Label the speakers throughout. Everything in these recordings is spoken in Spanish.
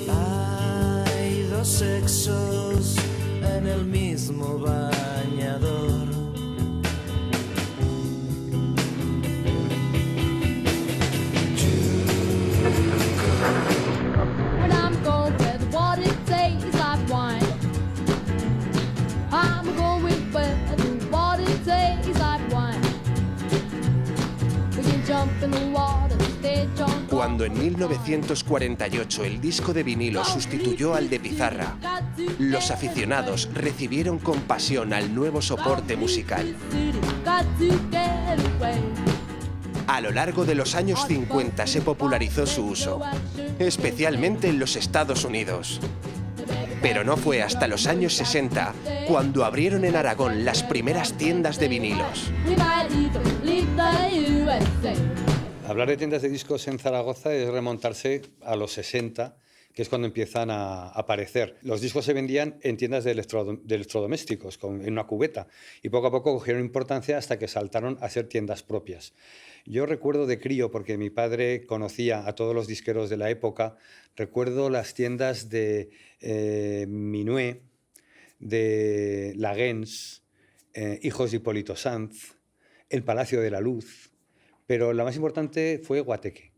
Speaker 1: Hay dos sexos en el mismo bañador.
Speaker 2: When I'm going where the water tastes like wine, I'm going where the water tastes like wine. We can jump in the water, stay drunk.
Speaker 3: Cuando en 1948 el disco de vinilo sustituyó al de pizarra, los aficionados recibieron con pasión al nuevo soporte musical. A lo largo de los años 50 se popularizó su uso, especialmente en los Estados Unidos. Pero no fue hasta los años 60 cuando abrieron en Aragón las primeras tiendas de vinilos.
Speaker 4: Hablar de tiendas de discos en Zaragoza es remontarse a los 60, que es cuando empiezan a aparecer. Los discos se vendían en tiendas de electrodomésticos, en una cubeta, y poco a poco cogieron importancia hasta que saltaron a ser tiendas propias. Yo recuerdo de crío, porque mi padre conocía a todos los disqueros de la época, recuerdo las tiendas de Minué, de Laguens, Hijos de Hipólito Sanz, el Palacio de la Luz, pero la más importante fue Guateque.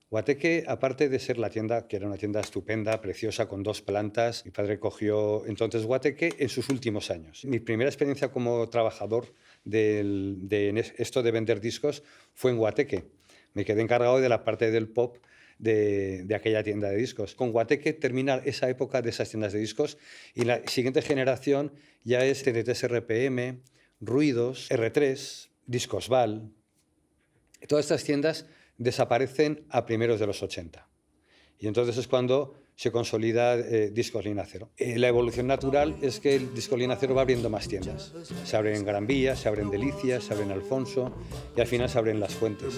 Speaker 4: Guateque, aparte de ser la tienda, que era una tienda estupenda, preciosa, con 2 plantas, mi padre cogió entonces Guateque en sus últimos años. Mi primera experiencia como trabajador de esto de vender discos fue en Guateque. Me quedé encargado de la parte del pop de aquella tienda de discos. Con Guateque termina esa época de esas tiendas de discos y la siguiente generación ya es TT3 RPM, Ruidos, R3, Discos Val. Todas estas tiendas desaparecen a primeros de los 80. Y entonces es cuando se consolida Discos Línea Cero. La evolución natural es que el Discos Línea Cero va abriendo más tiendas. Se abren en Gran Vía, se abren Delicias, se abren Alfonso y al final se abren Las Fuentes.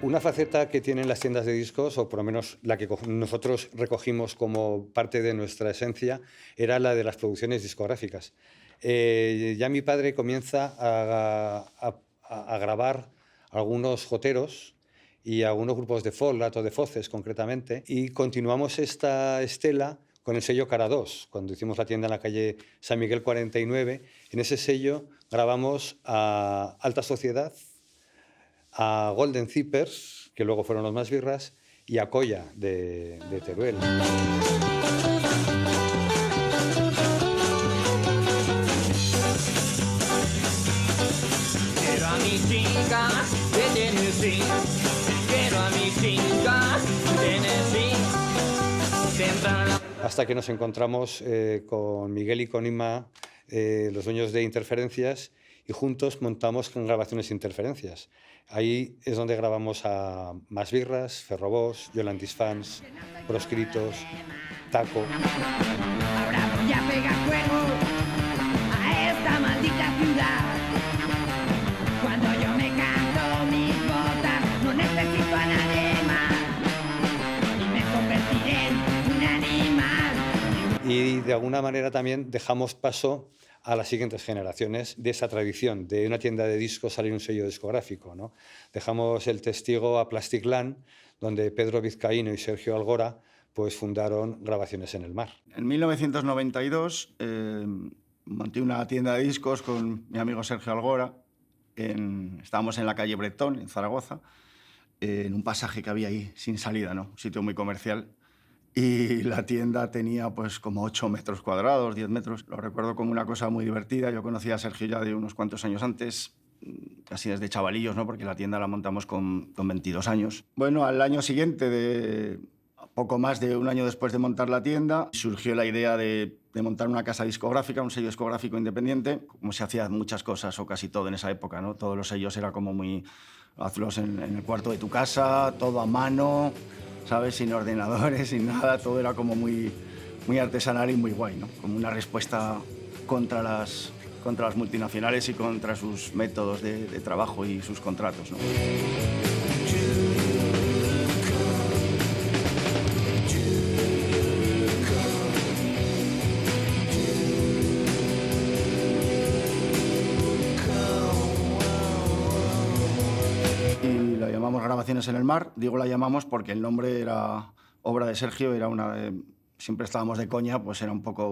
Speaker 4: Una faceta que tienen las tiendas de discos, o por lo menos la que nosotros recogimos como parte de nuestra esencia, era la de las producciones discográficas. Ya mi padre comienza a grabar algunos joteros y algunos grupos de folk, Gato de Foces concretamente, y continuamos esta estela con el sello Cara 2. Cuando hicimos la tienda en la calle San Miguel 49, en ese sello grabamos a Alta Sociedad, a Golden Zippers, que luego fueron los Más Birras, y a Colla, de Teruel.
Speaker 5: Quiero a mi chica de Tennessee, quiero a mi chica de Tennessee.
Speaker 4: Hasta que nos encontramos con Miguel y con Inma, los dueños de Interferencias, y juntos montamos con Grabaciones Interferencias. Ahí es donde grabamos a Más Birras, Ferrobós, Yolandis Fans, Proscritos, Taco.
Speaker 6: Ahora voy a pegar fuego a esta maldita ciudad. Cuando yo me canto mis botas, no necesito a nadie más. Y me convertiré en un animal.
Speaker 4: Y de alguna manera también dejamos paso a las siguientes generaciones de esa tradición, de una tienda de discos salir un sello discográfico, ¿no? Dejamos el testigo a Plastic Land, donde Pedro Vizcaíno y Sergio Algora pues fundaron Grabaciones en el Mar.
Speaker 7: En 1992 monté una tienda de discos con mi amigo Sergio Algora. Estábamos en la calle Bretón, en Zaragoza, en un pasaje que había ahí sin salida, ¿no? Un sitio muy comercial. Y la tienda tenía pues como 8 metros cuadrados, 10 metros. Lo recuerdo como una cosa muy divertida. Yo conocía a Sergio ya de unos cuantos años antes, casi desde chavalillos, ¿no? Porque la tienda la montamos con 22 años. Bueno, al año siguiente, poco más de un año después de montar la tienda, surgió la idea de montar una casa discográfica, un sello discográfico independiente, como se hacía muchas cosas o casi todo en esa época, ¿no? Todos los sellos era como muy... hazlos en el cuarto de tu casa, todo a mano, ¿sabes? Sin ordenadores, sin nada, todo era como muy, muy artesanal y muy guay, ¿no? Como una respuesta contra las multinacionales y contra sus métodos de trabajo y sus contratos, ¿no? llamamos Grabaciones en el Mar. Digo la llamamos porque el nombre era obra de Sergio, era siempre estábamos de coña, pues era un poco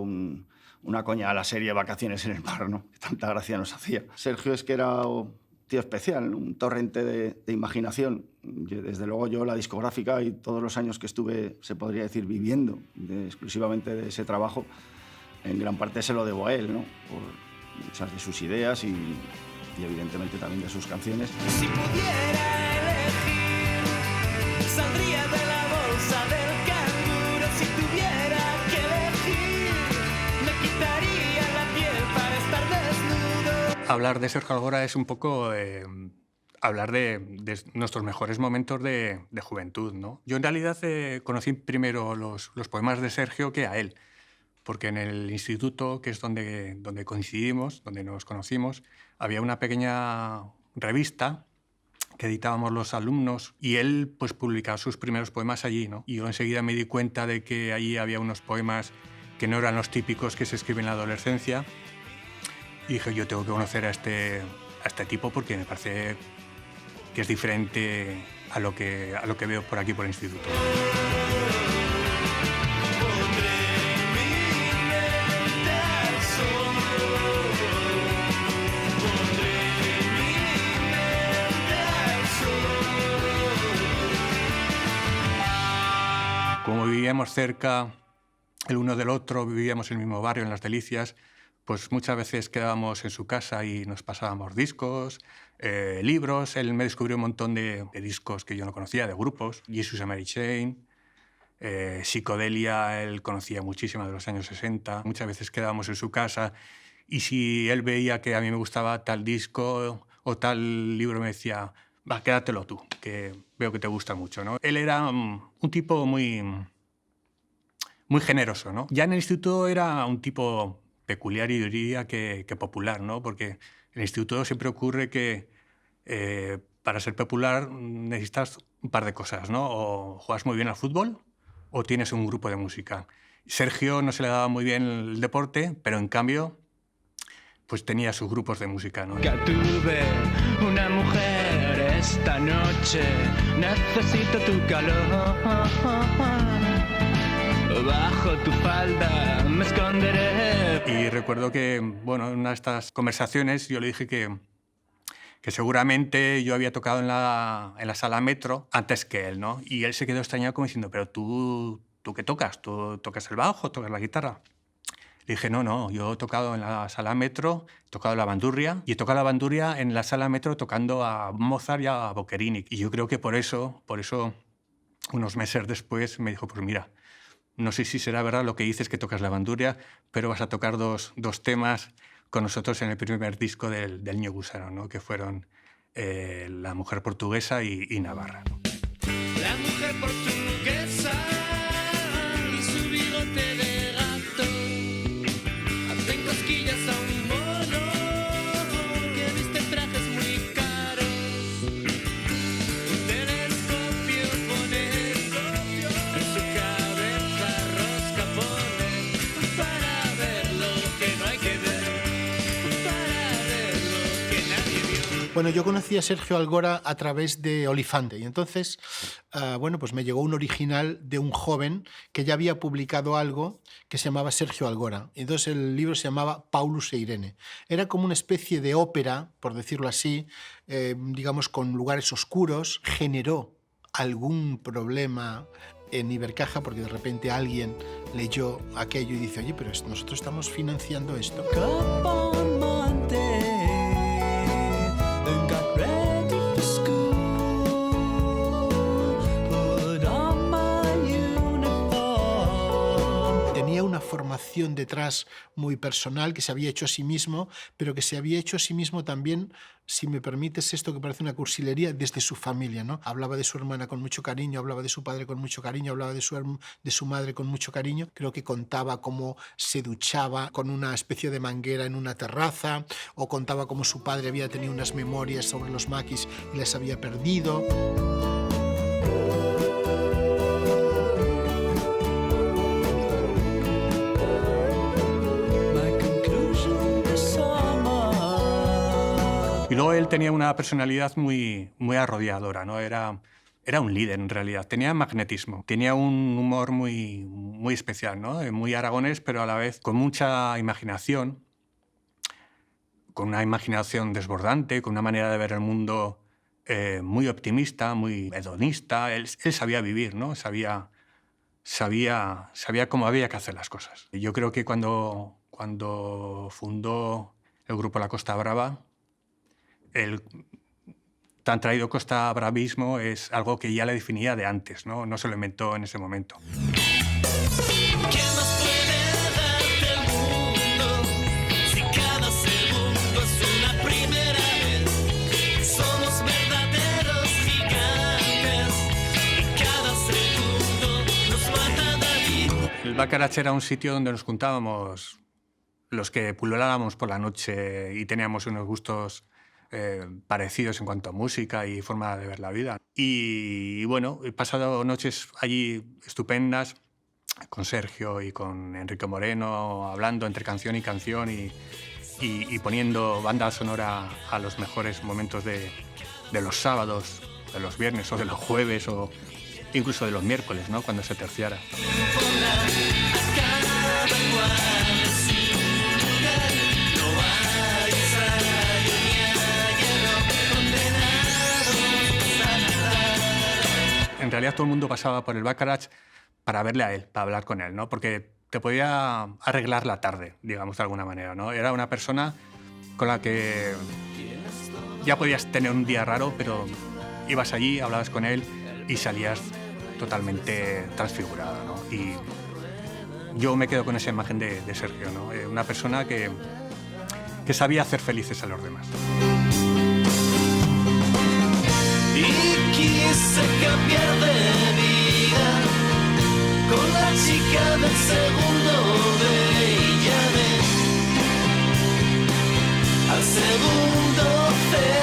Speaker 7: una coña a la serie Vacaciones en el Mar, ¿no? Que tanta gracia nos hacía. Sergio es que era un tío especial, un torrente de imaginación. Desde luego yo la discográfica y todos los años que estuve, se podría decir, viviendo exclusivamente de ese trabajo, en gran parte se lo debo a él, ¿no? Por muchas de sus ideas y evidentemente también de sus canciones.
Speaker 1: Si pudiera elegir, saldría de la bolsa del canguro. Si tuviera que elegir, me quitaría la piel para estar desnudo.
Speaker 8: Hablar de Sergio Algora es un poco hablar de nuestros mejores momentos de juventud, ¿no? Yo en realidad conocí primero los poemas de Sergio que a él, porque en el instituto, que es donde coincidimos, donde nos conocimos, había una pequeña revista que editábamos los alumnos y él pues publicaba sus primeros poemas allí, ¿no? Y yo enseguida me di cuenta de que allí había unos poemas que no eran los típicos que se escriben en la adolescencia y dije, yo tengo que conocer a este tipo porque me parece que es diferente a lo que veo por aquí por el instituto. Como vivíamos cerca el uno del otro, vivíamos en el mismo barrio, en Las Delicias, pues muchas veces quedábamos en su casa y nos pasábamos discos, libros. Él me descubrió un montón de discos que yo no conocía, de grupos. Jesus and Mary Chain, Psicodelia, él conocía muchísimo de los años 60. Muchas veces quedábamos en su casa y si él veía que a mí me gustaba tal disco o tal libro, me decía, va, quédatelo tú, que veo que te gusta mucho, ¿no? Él era un tipo muy generoso, ¿no? Ya en el instituto era un tipo peculiar y diría que popular, ¿no? Porque en el instituto siempre ocurre que para ser popular necesitas un par de cosas, ¿no? O juegas muy bien al fútbol o tienes un grupo de música. Sergio no se le daba muy bien el deporte, pero en cambio pues tenía sus grupos de música, ¿no?
Speaker 5: Que tuve una mujer esta noche, necesito tu calor. Bajo tu falda me esconderé.
Speaker 8: Y recuerdo que, bueno, en una de estas conversaciones yo le dije que seguramente yo había tocado en la sala Metro antes que él, ¿no? Y él se quedó extrañado como diciendo, pero ¿tú qué tocas? ¿Tú tocas el bajo? ¿Tocas la guitarra? Le dije, no, yo he tocado en la sala Metro, he tocado la bandurria, y he tocado la bandurria en la sala Metro tocando a Mozart y a Boccherini. Y yo creo que por eso, unos meses después, me dijo, pues mira, no sé si será verdad lo que dices que tocas la bandurria, pero vas a tocar dos temas con nosotros en el primer disco del Niño Gusano, ¿no? Que fueron La Mujer Portuguesa y Navarra, ¿no?
Speaker 1: La mujer portuguesa y su bigote de gato hacen cosquillas a un mono que viste trajes muy caros. Un telescopio pone en su cabeza rosca pone para ver lo que no hay que ver, para ver lo que nadie vio.
Speaker 9: Bueno, yo conocí a Sergio Algora a través de Olifante y entonces, bueno, pues me llegó un original de un joven que ya había publicado algo que se llamaba Sergio Algora. Entonces el libro se llamaba Paulus e Irene. Era como una especie de ópera, por decirlo así, digamos con lugares oscuros. Generó algún problema en Ibercaja porque de repente alguien leyó aquello y dice, oye, pero nosotros estamos financiando esto. Tenía una formación detrás muy personal que se había hecho a sí mismo, pero que se había hecho a sí mismo también, si me permites esto que parece una cursilería, desde su familia, ¿no? Hablaba de su hermana con mucho cariño, hablaba de su padre con mucho cariño, hablaba de su madre con mucho cariño. Creo que contaba cómo se duchaba con una especie de manguera en una terraza, o contaba cómo su padre había tenido unas memorias sobre los maquis y las había perdido.
Speaker 8: Y luego luego él tenía una personalidad muy, muy arrolladora, ¿no? Era un líder, en realidad. Tenía magnetismo. Tenía un humor muy, muy especial, ¿no? Muy aragonés, pero a la vez con mucha imaginación, con una imaginación desbordante, con una manera de ver el mundo muy optimista, muy hedonista. Él sabía vivir, ¿no? Sabía cómo había que hacer las cosas. Yo creo que cuando fundó el grupo La Costa Brava, el tan traído Costa Bravismo es algo que ya le definía de antes, ¿no? No se lo inventó en ese momento.
Speaker 1: ¿Qué más puede darte el mundo si cada segundo es una primera vez? Somos verdaderos gigantes y cada segundo nos mata David.
Speaker 8: El Baccarat era un sitio donde nos juntábamos los que pululábamos por la noche y teníamos unos gustos parecidos en cuanto a música y forma de ver la vida. Y bueno, he pasado noches allí estupendas con Sergio y con Enrique Moreno, hablando entre canción y canción y poniendo banda sonora a los mejores momentos de los sábados, de los viernes o de los jueves o incluso de los miércoles, ¿no? Cuando se terciara. En realidad todo el mundo pasaba por el Baccarat para verle a él, para hablar con él, ¿no? Porque te podía arreglar la tarde, digamos, de alguna manera, ¿no? Era una persona con la que ya podías tener un día raro, pero ibas allí, hablabas con él y salías totalmente transfigurado, ¿no? Y yo me quedo con esa imagen de Sergio, ¿no? Una persona que sabía hacer felices a los demás.
Speaker 1: Y quise cambiar de vida con la chica del segundo B y llamé al segundo C.